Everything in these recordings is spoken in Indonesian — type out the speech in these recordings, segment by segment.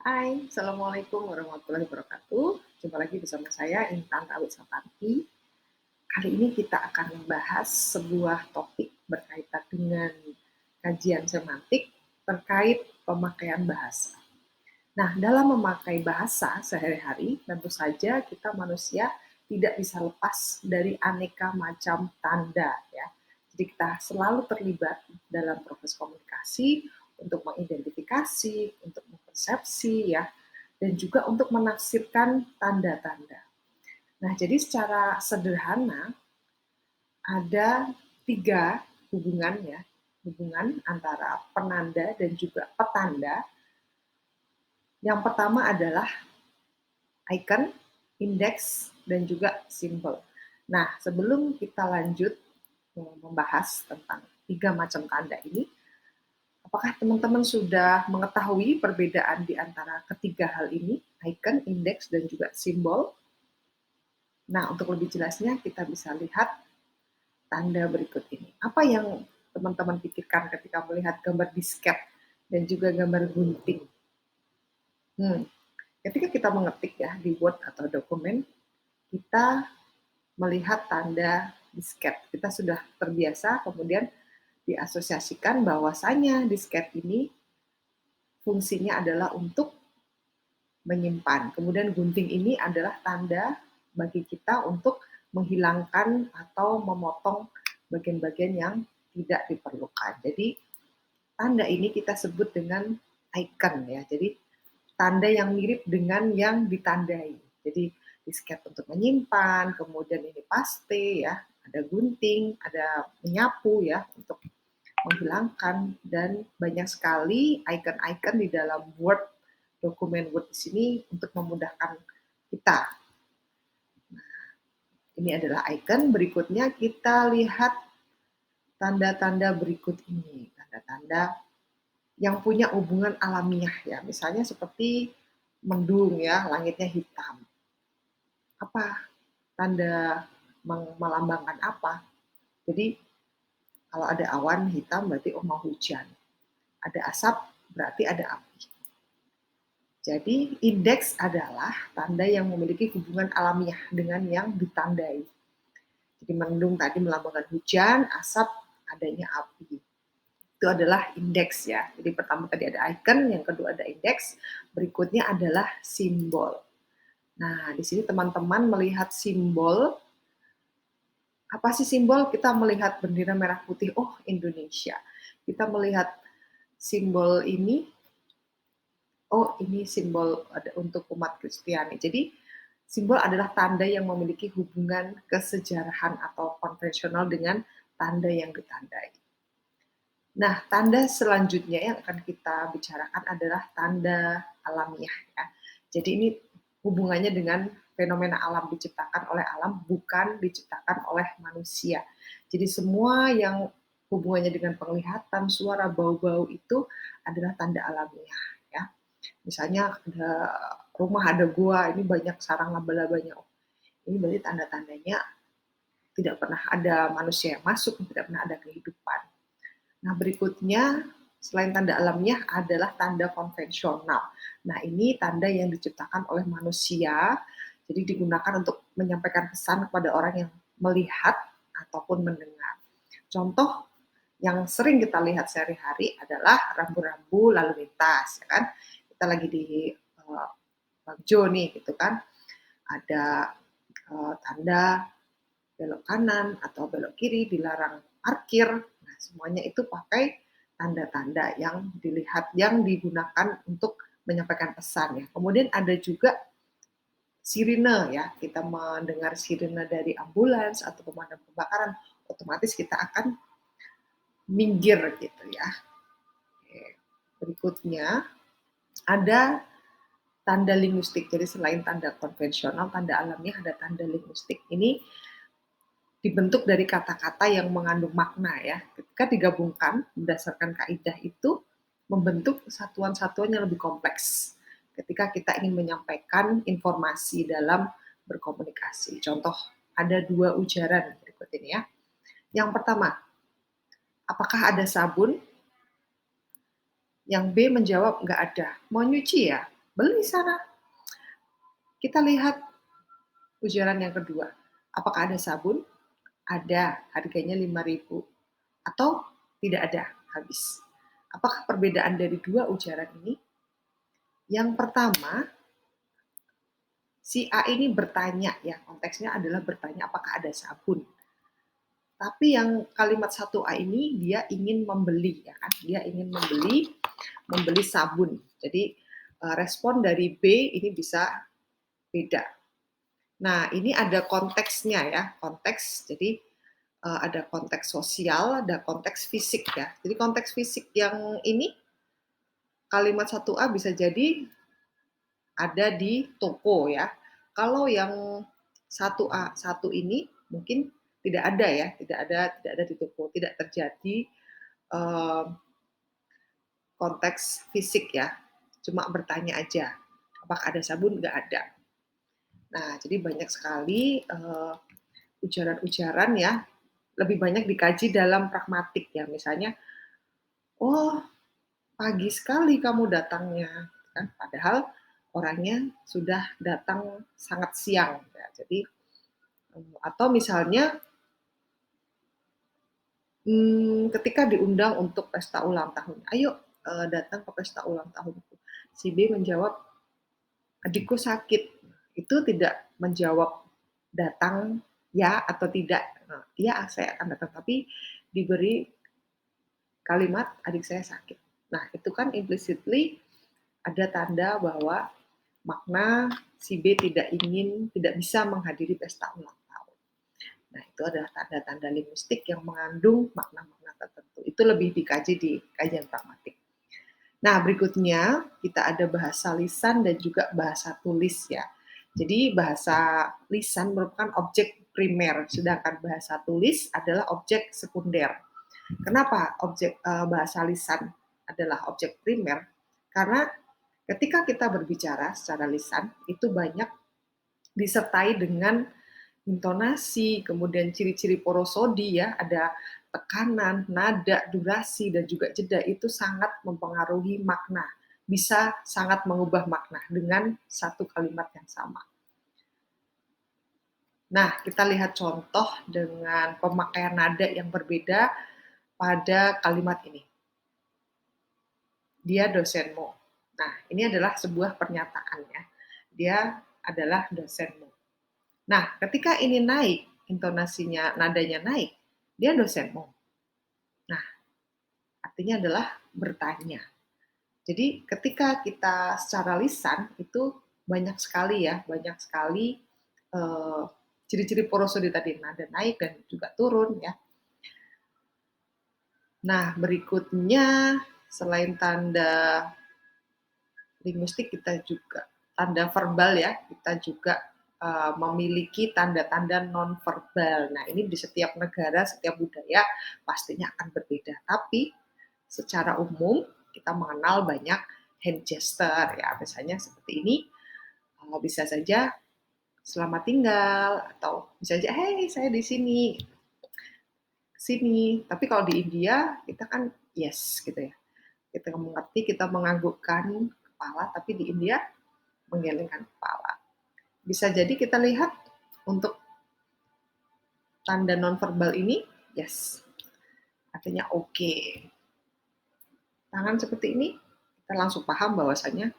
Hai, Assalamualaikum warahmatullahi wabarakatuh. Jumpa lagi bersama saya, Intan Awit Saparti. Kali ini kita akan membahas sebuah topik berkaitan dengan kajian semantik terkait pemakaian bahasa. Nah, dalam memakai bahasa sehari-hari, tentu saja kita manusia tidak bisa lepas dari aneka macam tanda, ya. Jadi kita selalu terlibat dalam proses komunikasi untuk mengidentifikasi, untuk mempersepsi, ya, dan juga untuk menafsirkan tanda-tanda. Nah, jadi secara sederhana ada tiga hubungan, ya, hubungan antara penanda dan juga petanda. Yang pertama adalah icon, indeks, dan juga simbol. Nah, sebelum kita lanjut membahas tentang tiga macam tanda ini, apakah teman-teman sudah mengetahui perbedaan di antara ketiga hal ini, icon, indeks, dan juga simbol? Nah, untuk lebih jelasnya kita bisa lihat tanda berikut ini. Apa yang teman-teman pikirkan ketika melihat gambar disket dan juga gambar gunting? Ketika kita mengetik ya di Word atau dokumen, kita melihat tanda disket. Kita sudah terbiasa, kemudian diasosiasikan bahwasanya disket ini fungsinya adalah untuk menyimpan. Kemudian gunting ini adalah tanda bagi kita untuk menghilangkan atau memotong bagian-bagian yang tidak diperlukan. Jadi tanda ini kita sebut dengan icon, ya. Jadi tanda yang mirip dengan yang ditandai. Jadi disket untuk menyimpan, kemudian ini paste, ya, ada gunting, ada menyapu, ya, untuk menghilangkan, dan banyak sekali icon-icon di dalam Word, dokumen Word di sini untuk memudahkan kita. Ini adalah icon. Berikutnya kita lihat tanda-tanda berikut ini, tanda-tanda yang punya hubungan alamiah, ya, misalnya seperti mendung, ya, langitnya hitam. Apa tanda melambangkan apa? Jadi kalau ada awan hitam berarti mau hujan. Ada asap berarti ada api. Jadi indeks adalah tanda yang memiliki hubungan alamiah dengan yang ditandai. Jadi mendung tadi melambangkan hujan, asap adanya api. Itu adalah indeks, ya. Jadi pertama tadi ada icon, yang kedua ada indeks, berikutnya adalah simbol. Nah, di sini teman-teman melihat simbol. Apa sih simbol? Kita melihat bendera merah putih, oh Indonesia. Kita melihat simbol ini, oh ini simbol untuk umat Kristiani. Jadi simbol adalah tanda yang memiliki hubungan kesejarahan atau konvensional dengan tanda yang ditandai. Nah, tanda selanjutnya yang akan kita bicarakan adalah tanda alamiah, ya. Jadi ini hubungannya dengan fenomena alam, diciptakan oleh alam, bukan diciptakan oleh manusia. Jadi semua yang hubungannya dengan penglihatan, suara, bau-bau itu adalah tanda alamiah, ya. Misalnya ada rumah, ada gua, ini banyak sarang laba-labanya. Oh, ini berarti tanda-tandanya tidak pernah ada manusia yang masuk, tidak pernah ada kehidupan. Nah, berikutnya selain tanda alamiah adalah tanda konvensional. Nah, ini tanda yang diciptakan oleh manusia, jadi digunakan untuk menyampaikan pesan kepada orang yang melihat ataupun mendengar. Contoh yang sering kita lihat sehari-hari adalah rambu-rambu lalu lintas, ya kan? Kita lagi di Bagjo nih, gitu kan? Ada tanda belok kanan atau belok kiri, dilarang parkir. Nah, semuanya itu pakai tanda-tanda yang dilihat, yang digunakan untuk menyampaikan pesan, ya. Kemudian ada juga sirine, ya. Kita mendengar sirine dari ambulans atau pemadam kebakaran, otomatis kita akan minggir gitu, ya. Oke. Berikutnya ada tanda linguistik. Jadi selain tanda konvensional, tanda alamiah, ada tanda linguistik. Ini dibentuk dari kata-kata yang mengandung makna, ya. Ketika digabungkan berdasarkan kaidah itu membentuk satuan-satuan yang lebih kompleks ketika kita ingin menyampaikan informasi dalam berkomunikasi. Contoh, ada dua ujaran berikut ini, ya. Yang pertama, apakah ada sabun? Yang B menjawab, nggak ada. Mau nyuci ya? beli sana. Kita lihat ujaran yang kedua. Apakah ada sabun? Ada, harganya 5.000. Atau tidak ada, habis. Apakah perbedaan dari dua ujaran ini? Yang pertama, si A ini bertanya, ya konteksnya adalah bertanya apakah ada sabun. Tapi yang kalimat 1A ini dia ingin membeli, ya kan? Dia ingin membeli sabun. Jadi respon dari B ini bisa beda. Nah, ini ada konteksnya ya, konteks. Jadi ada konteks sosial, ada konteks fisik ya. Jadi konteks fisik yang ini kalimat 1A bisa jadi ada di toko ya. Kalau yang 1A, satu ini mungkin tidak ada ya, tidak ada di toko, tidak terjadi uh, konteks fisik ya. Cuma bertanya aja, apakah ada sabun? Nggak ada. Nah, jadi banyak sekali ujaran-ujaran ya, lebih banyak dikaji dalam pragmatik ya. Misalnya, oh pagi sekali kamu datangnya, kan? Padahal orangnya sudah datang sangat siang. Ya. Jadi atau misalnya ketika diundang untuk pesta ulang tahun, ayo datang ke pesta ulang tahunku. Si B menjawab, adikku sakit. Itu tidak menjawab datang ya atau tidak. Nah, ya saya akan datang, tapi diberi kalimat adik saya sakit. Nah, itu kan implicitly ada tanda bahwa makna si B tidak bisa menghadiri pesta ulang tahun. Nah, itu adalah tanda-tanda linguistik yang mengandung makna-makna tertentu. Itu lebih dikaji di kajian pragmatik. Nah, berikutnya kita ada bahasa lisan dan juga bahasa tulis ya. Jadi bahasa lisan merupakan objek primer, sedangkan bahasa tulis adalah objek sekunder. Kenapa bahasa lisan adalah objek primer? Karena ketika kita berbicara secara lisan, itu banyak disertai dengan intonasi, kemudian ciri-ciri porosodi ya, ada tekanan, nada, durasi, dan juga jeda, itu sangat mempengaruhi makna. Bisa sangat mengubah makna dengan satu kalimat yang sama. Nah, kita lihat contoh dengan pemakaian nada yang berbeda pada kalimat ini. Dia dosenmu. Nah, ini adalah sebuah pernyataan ya. Dia adalah dosenmu. Nah, ketika ini naik, intonasinya, nadanya naik, dia dosenmu. Nah, artinya adalah bertanya. Jadi ketika kita secara lisan itu banyak sekali ya, banyak sekali ciri-ciri porosodi tadi, nada naik dan juga turun ya. Nah, berikutnya selain tanda linguistik kita juga tanda verbal ya, kita juga memiliki tanda-tanda non-verbal. Nah, ini di setiap negara, setiap budaya pastinya akan berbeda. Tapi secara umum kita mengenal banyak hand gesture ya, misalnya seperti ini, bisa saja selamat tinggal atau bisa saja hey saya di sini sini. Tapi kalau di India kita kan yes gitu ya. Kita mengerti, kita menganggukkan kepala, tapi di India menggelengkan kepala. Bisa jadi kita lihat untuk tanda nonverbal ini, yes, artinya oke. Tangan seperti ini, kita langsung paham bahwasanya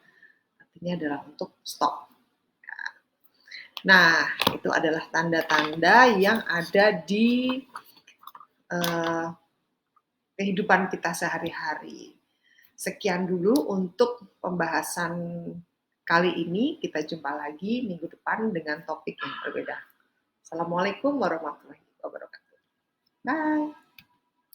artinya adalah untuk stop. Nah, itu adalah tanda-tanda yang ada di kehidupan kita sehari-hari. Sekian dulu untuk pembahasan kali ini. Kita jumpa lagi minggu depan dengan topik yang berbeda. Assalamualaikum warahmatullahi wabarakatuh. Bye.